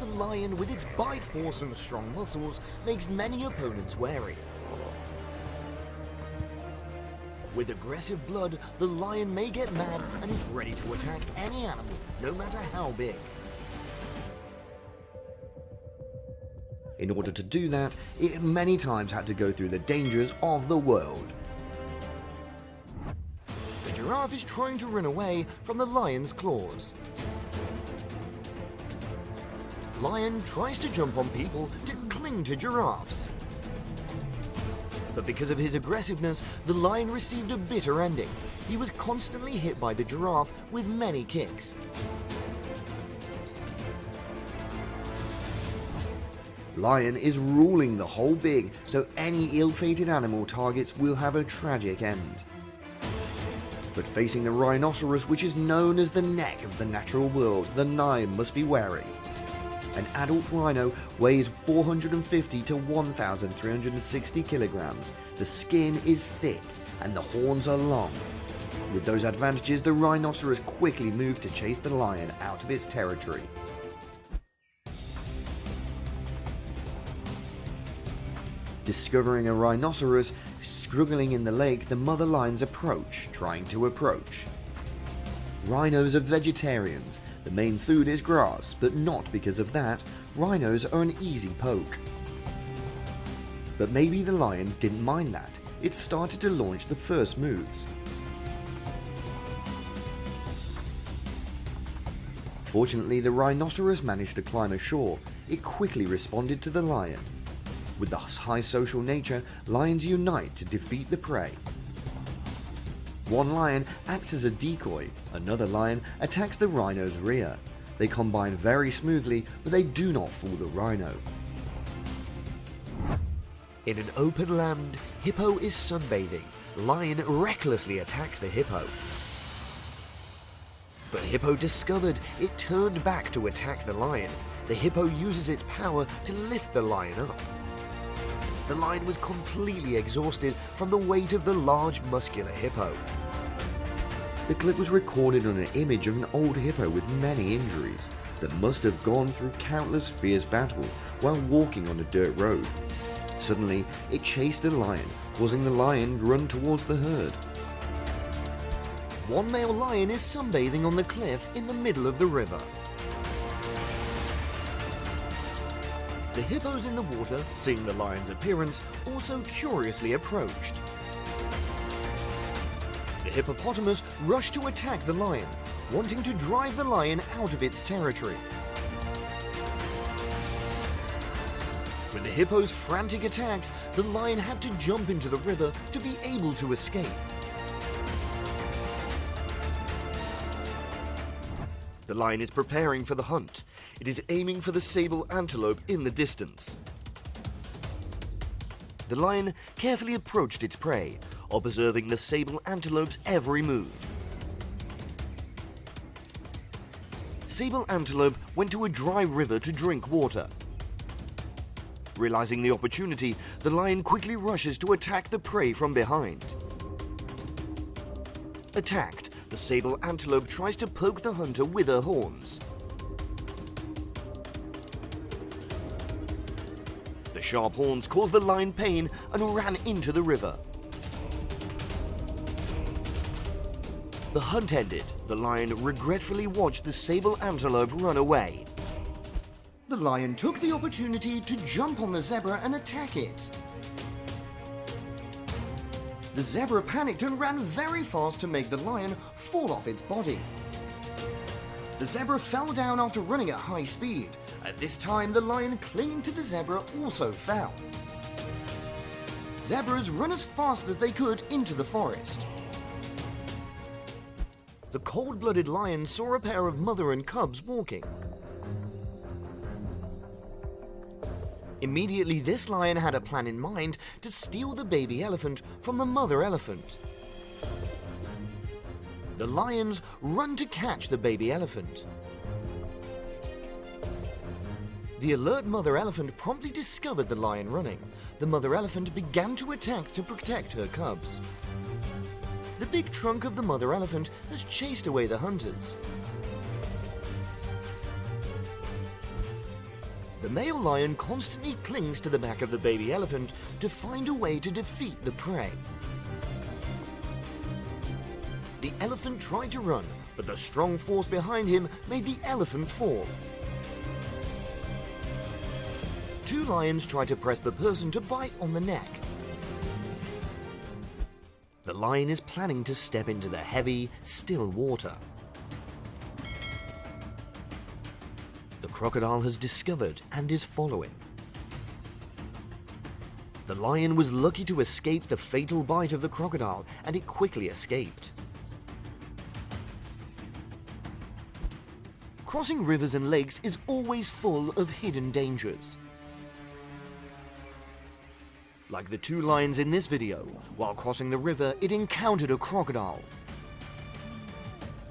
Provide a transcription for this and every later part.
the lion with its bite force and strong muscles makes many opponents wary. With aggressive blood, the lion may get mad and is ready to attack any animal, no matter how big. In order to do that, it many times had to go through the dangers of the world. The giraffe is trying to run away from the lion's claws. Lion tries to jump on people to cling to giraffes. But because of his aggressiveness, the lion received a bitter ending. He was constantly hit by the giraffe with many kicks. Lion is ruling the whole big, so any ill-fated animal targets will have a tragic end. But facing the rhinoceros, which is known as the neck of the natural world, the lion must be wary. An adult rhino weighs 450 to 1,360 kilograms. The skin is thick and the horns are long. With those advantages, the rhinoceros quickly moved to chase the lion out of its territory. Discovering a rhinoceros struggling in the lake, the mother lions trying to approach. Rhinos are vegetarians. The main food is grass, but not because of that, rhinos are an easy poke. But maybe the lions didn't mind that. It started to launch the first moves. Fortunately, the rhinoceros managed to climb ashore. It quickly responded to the lion. With the high social nature, lions unite to defeat the prey. One lion acts as a decoy, another lion attacks the rhino's rear. They combine very smoothly, but they do not fool the rhino. In an open land, hippo is sunbathing. Lion recklessly attacks the hippo. But hippo discovered it turned back to attack the lion. The hippo uses its power to lift the lion up. The lion was completely exhausted from the weight of the large muscular hippo. The clip was recorded on an image of an old hippo with many injuries that must have gone through countless fierce battles while walking on a dirt road. Suddenly, it chased the lion, causing the lion to run towards the herd. One male lion is sunbathing on the cliff in the middle of the river. The hippos in the water, seeing the lion's appearance, also curiously approached. The hippopotamus rushed to attack the lion, wanting to drive the lion out of its territory. With the hippo's frantic attacks, the lion had to jump into the river to be able to escape. The lion is preparing for the hunt. It is aiming for the sable antelope in the distance. The lion carefully approached its prey, observing the sable antelope's every move. Sable antelope went to a dry river to drink water. Realizing the opportunity, the lion quickly rushes to attack the prey from behind. Attacked, the sable antelope tries to poke the hunter with her horns. The sharp horns caused the lion pain and ran into the river. The hunt ended. The lion regretfully watched the sable antelope run away. The lion took the opportunity to jump on the zebra and attack it. The zebra panicked and ran very fast to make the lion fall off its body. The zebra fell down after running at high speed. At this time, the lion clinging to the zebra also fell. Zebras run as fast as they could into the forest. The cold-blooded lion saw a pair of mother and cubs walking. Immediately, this lion had a plan in mind to steal the baby elephant from the mother elephant. The lions run to catch the baby elephant. The alert mother elephant promptly discovered the lion running. The mother elephant began to attack to protect her cubs. The big trunk of the mother elephant has chased away the hunters. The male lion constantly clings to the back of the baby elephant to find a way to defeat the prey. The elephant tried to run, but the strong force behind him made the elephant fall. Two lions try to press the person to bite on the neck. The lion is planning to step into the heavy, still water. The crocodile has discovered and is following. The lion was lucky to escape the fatal bite of the crocodile, and it quickly escaped. Crossing rivers and lakes is always full of hidden dangers. Like the two lions in this video, while crossing the river, it encountered a crocodile.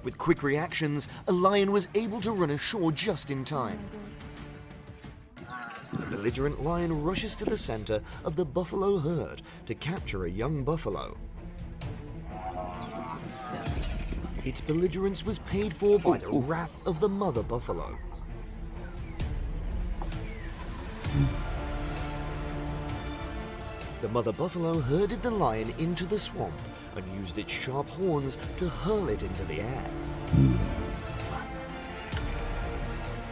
With quick reactions, a lion was able to run ashore just in time. The belligerent lion rushes to the center of the buffalo herd to capture a young buffalo. Its belligerence was paid for by the wrath of the mother buffalo. The mother buffalo herded the lion into the swamp and used its sharp horns to hurl it into the air.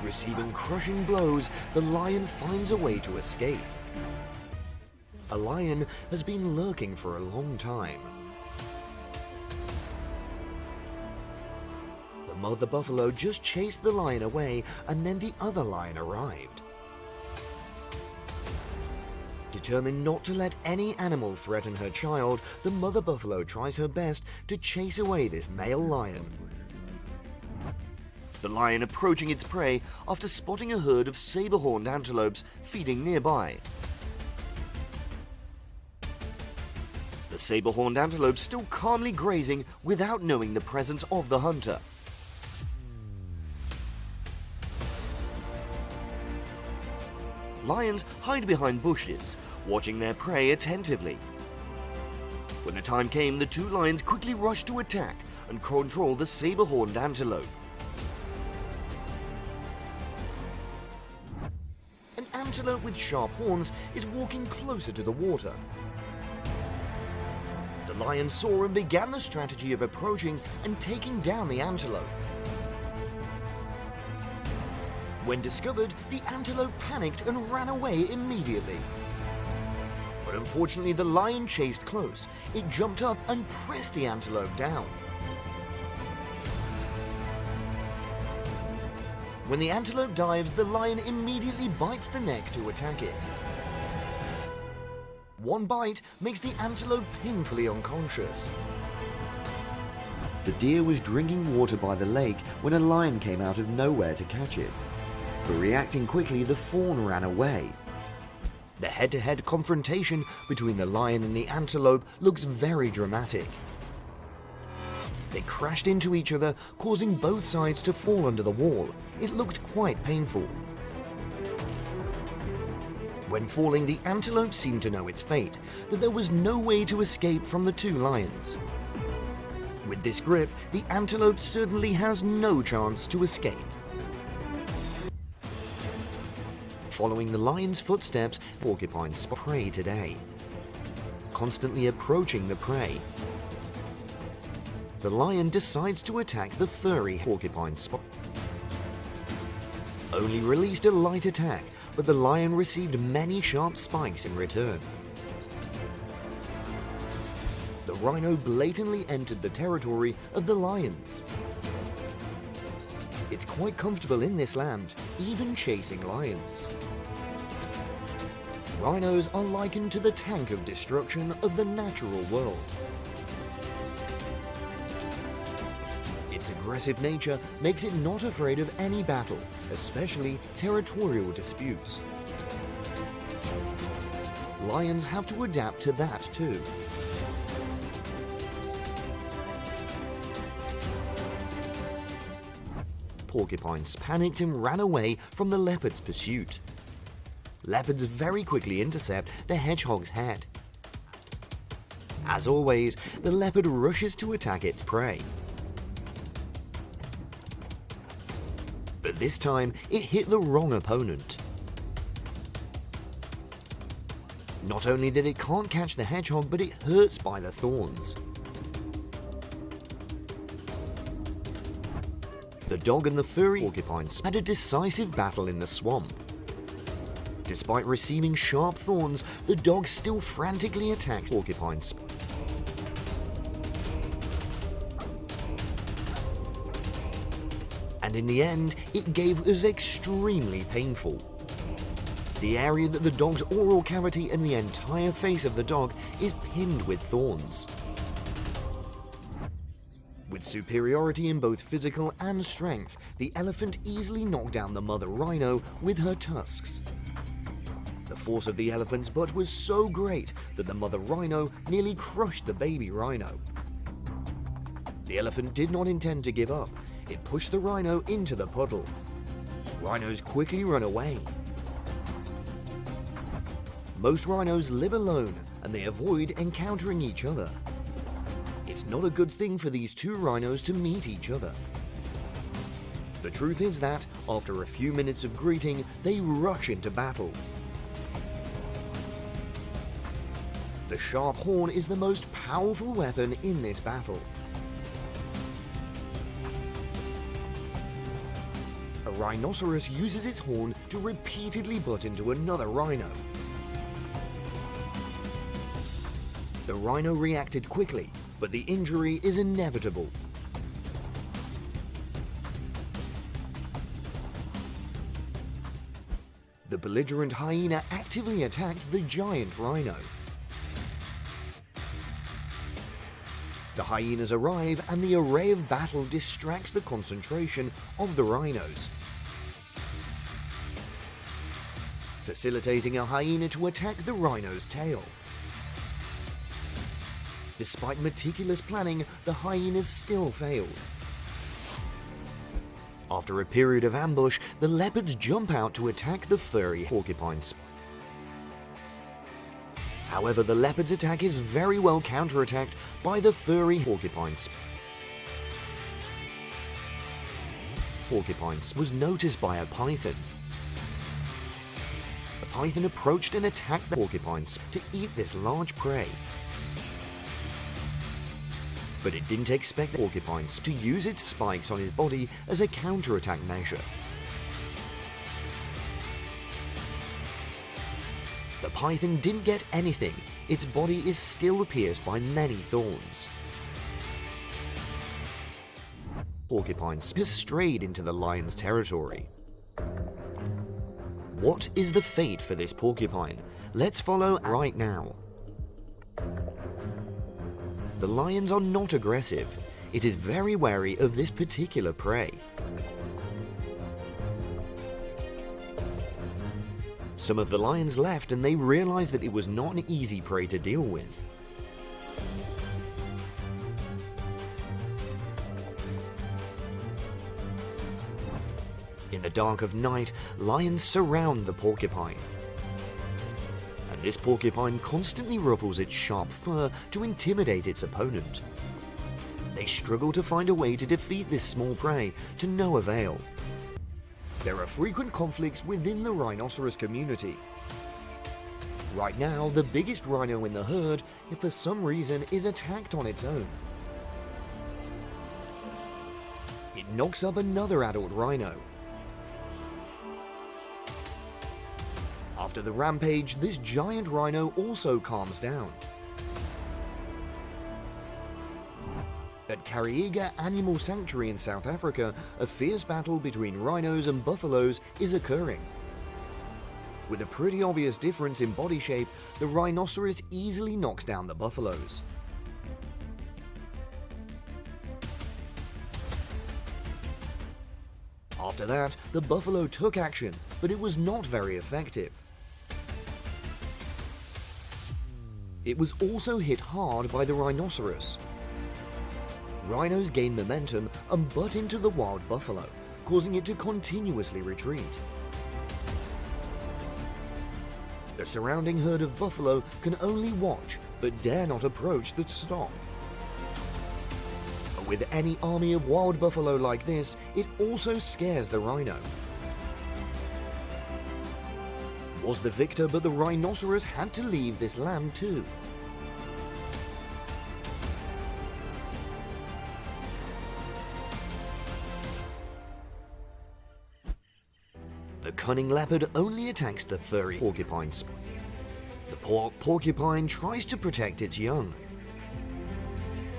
Receiving crushing blows, the lion finds a way to escape. A lion has been lurking for a long time. The mother buffalo just chased the lion away, and then the other lion arrived. Determined not to let any animal threaten her child, the mother buffalo tries her best to chase away this male lion. The lion approaching its prey after spotting a herd of saber-horned antelopes feeding nearby. The saber-horned antelopes still calmly grazing without knowing the presence of the hunter. Lions hide behind bushes, watching their prey attentively. When the time came, the two lions quickly rushed to attack and control the saber-horned antelope. An antelope with sharp horns is walking closer to the water. The lion saw and began the strategy of approaching and taking down the antelope. When discovered, the antelope panicked and ran away immediately. But unfortunately, the lion chased close. It jumped up and pressed the antelope down. When the antelope dives, the lion immediately bites the neck to attack it. One bite makes the antelope painfully unconscious. The deer was drinking water by the lake when a lion came out of nowhere to catch it. But reacting quickly, the fawn ran away. The head-to-head confrontation between the lion and the antelope looks very dramatic. They crashed into each other, causing both sides to fall under the wall. It looked quite painful. When falling, the antelope seemed to know its fate, that there was no way to escape from the two lions. With this grip, the antelope certainly has no chance to escape. Following the lion's footsteps, porcupines prey today, constantly approaching the prey. The lion decides to attack the furry porcupine spot. Only released a light attack, but the lion received many sharp spikes in return. The rhino blatantly entered the territory of the lions. It's quite comfortable in this land, even chasing lions. Rhinos are likened to the tank of destruction of the natural world. Its aggressive nature makes it not afraid of any battle, especially territorial disputes. Lions have to adapt to that too. Porcupines panicked and ran away from the leopard's pursuit. Leopards very quickly intercept the hedgehog's head. As always, the leopard rushes to attack its prey. But this time, it hit the wrong opponent. Not only that it can't catch the hedgehog, but it hurts by the thorns. The dog and the furry porcupines had a decisive battle in the swamp. Despite receiving sharp thorns, the dog still frantically attacked porcupines. And in the end, it was extremely painful. The area that the dog's oral cavity and the entire face of the dog is pinned with thorns. With superiority in both physical and strength, the elephant easily knocked down the mother rhino with her tusks. The force of the elephant's butt was so great that the mother rhino nearly crushed the baby rhino. The elephant did not intend to give up. It pushed the rhino into the puddle. Rhinos quickly run away. Most rhinos live alone and they avoid encountering each other. It's not a good thing for these two rhinos to meet each other. The truth is that, after a few minutes of greeting, they rush into battle. The sharp horn is the most powerful weapon in this battle. A rhinoceros uses its horn to repeatedly butt into another rhino. The rhino reacted quickly, but the injury is inevitable. The belligerent hyena actively attacked the giant rhino. The hyenas arrive and the array of battle distracts the concentration of the rhinos, facilitating a hyena to attack the rhino's tail. Despite meticulous planning, the hyenas still failed. After a period of ambush, the leopards jump out to attack the furry porcupines. However, the leopard's attack is very well counterattacked by the furry porcupines. Porcupines was noticed by a python. The python approached and attacked the porcupines to eat this large prey. But it didn't expect the porcupines to use its spikes on his body as a counterattack measure. The python didn't get anything. Its body is still pierced by many thorns. Porcupines has strayed into the lion's territory. What is the fate for this porcupine? Let's follow right now. The lions are not aggressive. It is very wary of this particular prey. Some of the lions left and they realized that it was not an easy prey to deal with. In the dark of night, lions surround the porcupine. And this porcupine constantly ruffles its sharp fur to intimidate its opponent. They struggle to find a way to defeat this small prey, to no avail. There are frequent conflicts within the rhinoceros community. Right now, the biggest rhino in the herd, if for some reason, is attacked on its own. It knocks up another adult rhino. After the rampage, this giant rhino also calms down. At Kariega Animal Sanctuary in South Africa, a fierce battle between rhinos and buffaloes is occurring. With a pretty obvious difference in body shape, the rhinoceros easily knocks down the buffaloes. After that, the buffalo took action, but it was not very effective. It was also hit hard by the rhinoceros. Rhinos gain momentum and butt into the wild buffalo, causing it to continuously retreat. The surrounding herd of buffalo can only watch, but dare not approach the stock. With any army of wild buffalo like this, it also scares the rhino. was the victor, but the rhinoceros had to leave this land too. The cunning leopard only attacks the furry porcupine. The porcupine tries to protect its young.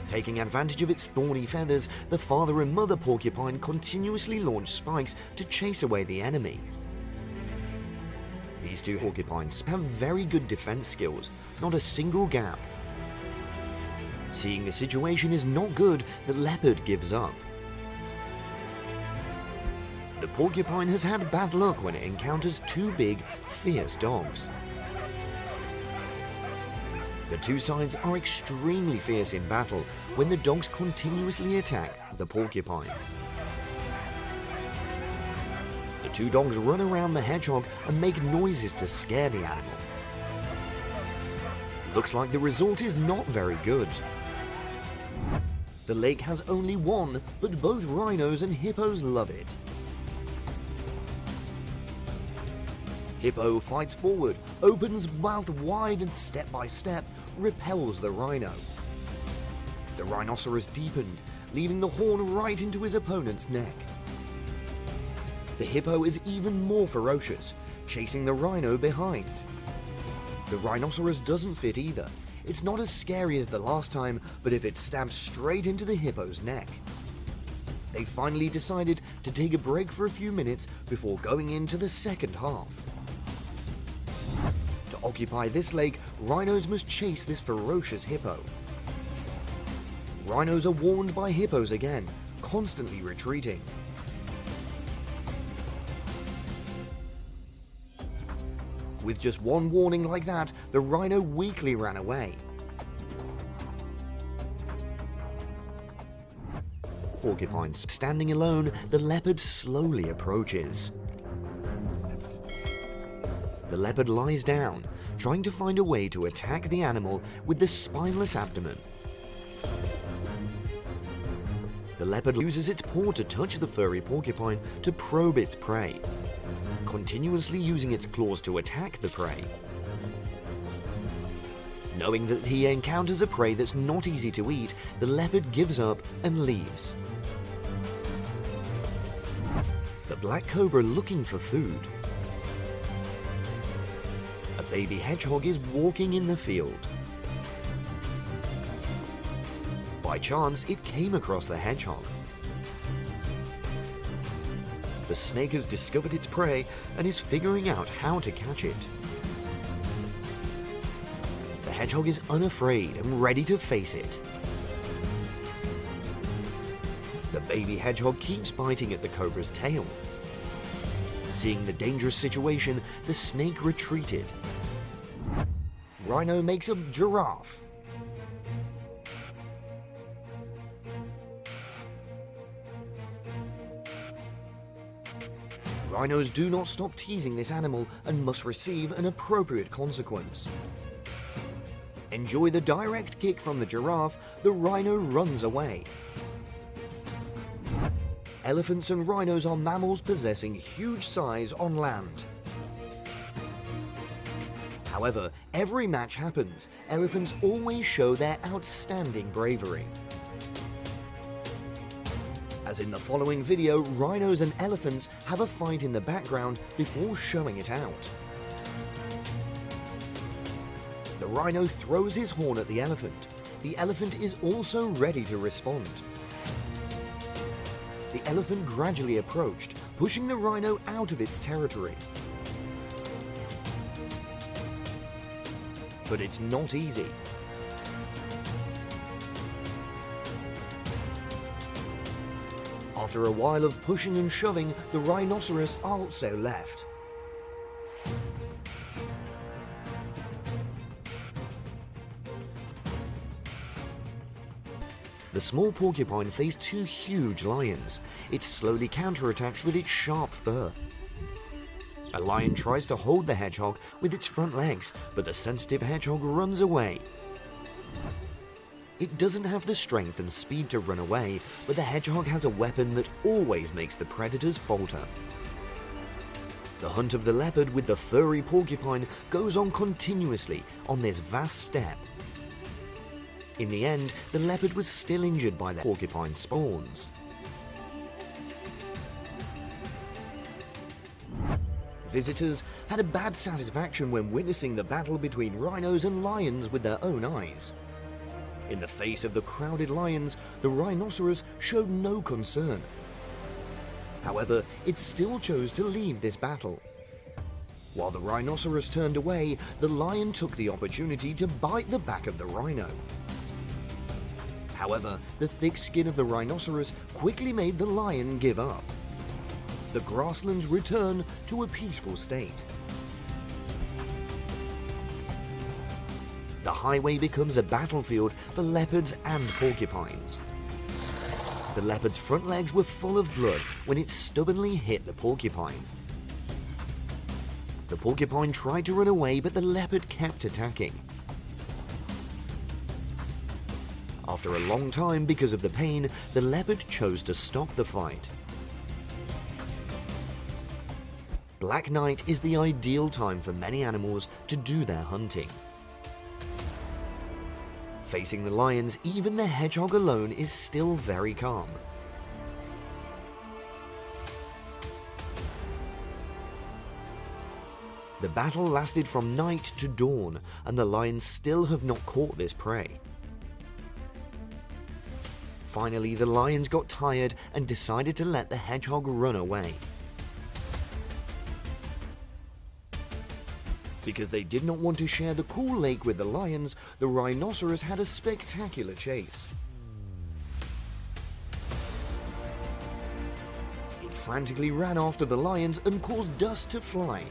Taking advantage of its thorny feathers, the father and mother porcupine continuously launch spikes to chase away the enemy. These two porcupines have very good defense skills, not a single gap. Seeing the situation is not good, the leopard gives up. The porcupine has had bad luck when it encounters two big, fierce dogs. The two sides are extremely fierce in battle when the dogs continuously attack the porcupine. The two dogs run around the hedgehog and make noises to scare the animal. Looks like the result is not very good. The lake has only one, but both rhinos and hippos love it. Hippo fights forward, opens mouth wide and step by step repels the rhino. The rhinoceros deepened, leaving the horn right into his opponent's neck. The hippo is even more ferocious, chasing the rhino behind. The rhinoceros doesn't fit either. It's not as scary as the last time, but if it stabs straight into the hippo's neck. They finally decided to take a break for a few minutes before going into the second half. To occupy this lake, rhinos must chase this ferocious hippo. Rhinos are warned by hippos again, constantly retreating. With just one warning like that, the rhino weakly ran away. Porcupines standing alone, the leopard slowly approaches. The leopard lies down, trying to find a way to attack the animal with the spineless abdomen. The leopard uses its paw to touch the furry porcupine to probe its prey, continuously using its claws to attack the prey. Knowing that he encounters a prey that's not easy to eat, the leopard gives up and leaves. The black cobra looking for food. A baby hedgehog is walking in the field. By chance, it came across the hedgehog. The snake has discovered its prey and is figuring out how to catch it. The hedgehog is unafraid and ready to face it. The baby hedgehog keeps biting at the cobra's tail. Seeing the dangerous situation, the snake retreated. Rhino makes a giraffe. Rhinos do not stop teasing this animal and must receive an appropriate consequence. Enjoy the direct kick from the giraffe, the rhino runs away. Elephants and rhinos are mammals possessing huge size on land. However, every match happens, elephants always show their outstanding bravery. As in the following video, rhinos and elephants have a fight in the background before showing it out. The rhino throws his horn at the elephant. The elephant is also ready to respond. The elephant gradually approached, pushing the rhino out of its territory. But it's not easy. After a while of pushing and shoving, the rhinoceros also left. The small porcupine faced two huge lions. It slowly counterattacks with its sharp fur. A lion tries to hold the hedgehog with its front legs, but the sensitive hedgehog runs away. It doesn't have the strength and speed to run away, but the hedgehog has a weapon that always makes the predators falter. The hunt of the leopard with the furry porcupine goes on continuously on this vast steppe. In the end, the leopard was still injured by the porcupine spawns. Visitors had a bad satisfaction when witnessing the battle between rhinos and lions with their own eyes. In the face of the crowded lions, the rhinoceros showed no concern. However, it still chose to leave this battle. While the rhinoceros turned away, the lion took the opportunity to bite the back of the rhino. However, the thick skin of the rhinoceros quickly made the lion give up. The grasslands return to a peaceful state. The highway becomes a battlefield for leopards and porcupines. The leopard's front legs were full of blood when it stubbornly hit the porcupine. The porcupine tried to run away, but the leopard kept attacking. After a long time, because of the pain, the leopard chose to stop the fight. Black night is the ideal time for many animals to do their hunting. Facing the lions, even the hedgehog alone is still very calm. The battle lasted from night to dawn, and the lions still have not caught this prey. Finally, the lions got tired and decided to let the hedgehog run away. Because they did not want to share the cool lake with the lions, the rhinoceros had a spectacular chase. It frantically ran after the lions and caused dust to fly.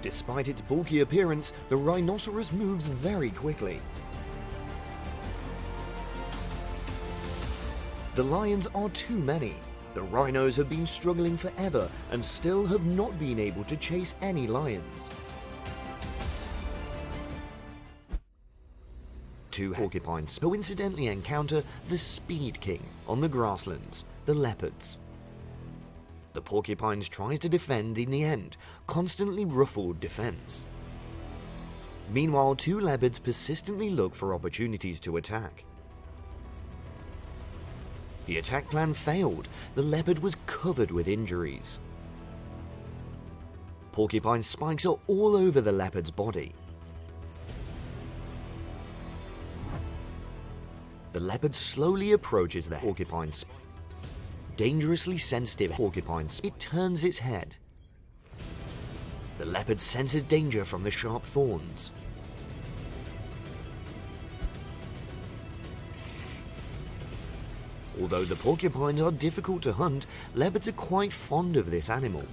Despite its bulky appearance, the rhinoceros moves very quickly. The lions are too many. The rhinos have been struggling forever and still have not been able to chase any lions. Two porcupines coincidentally encounter the Speed King on the grasslands, the leopards. The porcupines tries to defend in the end, constantly ruffled defense. Meanwhile, two leopards persistently look for opportunities to attack. The attack plan failed. The leopard was covered with injuries. Porcupine spikes are all over the leopard's body. The leopard slowly approaches the porcupine. Dangerously sensitive porcupine, it turns its head. The leopard senses danger from the sharp thorns. Although the porcupines are difficult to hunt, leopards are quite fond of this animal.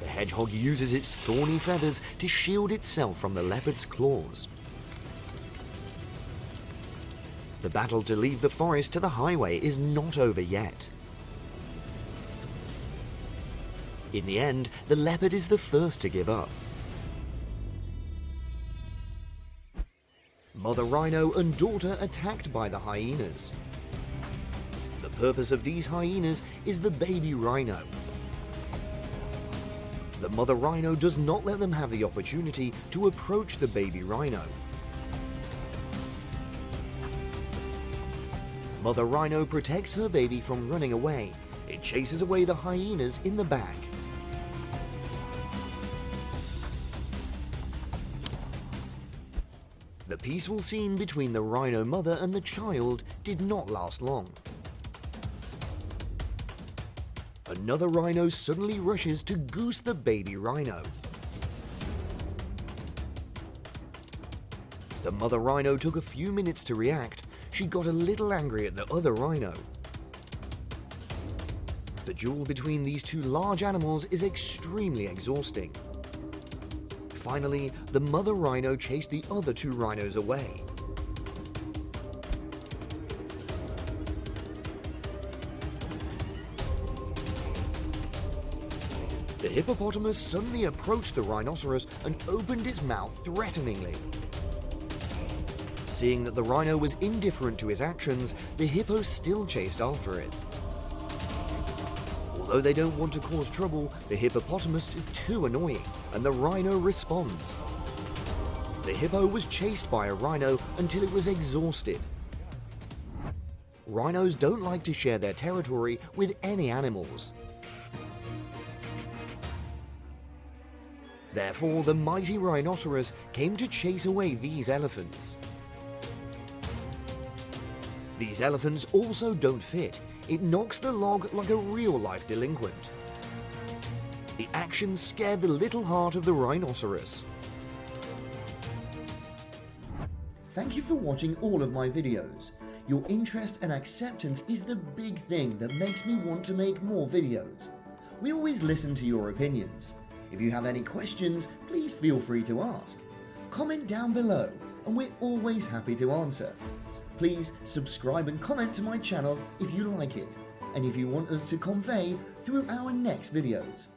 The hedgehog uses its thorny feathers to shield itself from the leopard's claws. The battle to leave the forest to the highway is not over yet. In the end, the leopard is the first to give up. Mother rhino and daughter attacked by the hyenas. The purpose of these hyenas is the baby rhino. The mother rhino does not let them have the opportunity to approach the baby rhino. Mother rhino protects her baby from running away. It chases away the hyenas in the back. The peaceful scene between the rhino mother and the child did not last long. Another rhino suddenly rushes to goose the baby rhino. The mother rhino took a few minutes to react. She got a little angry at the other rhino. The duel between these two large animals is extremely exhausting. Finally, the mother rhino chased the other two rhinos away. The hippopotamus suddenly approached the rhinoceros and opened its mouth threateningly. Seeing that the rhino was indifferent to his actions, the hippo still chased after it. Although they don't want to cause trouble, the hippopotamus is too annoying, and the rhino responds. The hippo was chased by a rhino until it was exhausted. Rhinos don't like to share their territory with any animals. Therefore, the mighty rhinoceros came to chase away these elephants. These elephants also don't fit. It knocks the log like a real-life delinquent. The action scared the little heart of the rhinoceros. Thank you for watching all of my videos. Your interest and acceptance is the big thing that makes me want to make more videos. We always listen to your opinions. If you have any questions, please feel free to ask. Comment down below, and we're always happy to answer. Please subscribe and comment to my channel if you like it, and if you want us to convey through our next videos.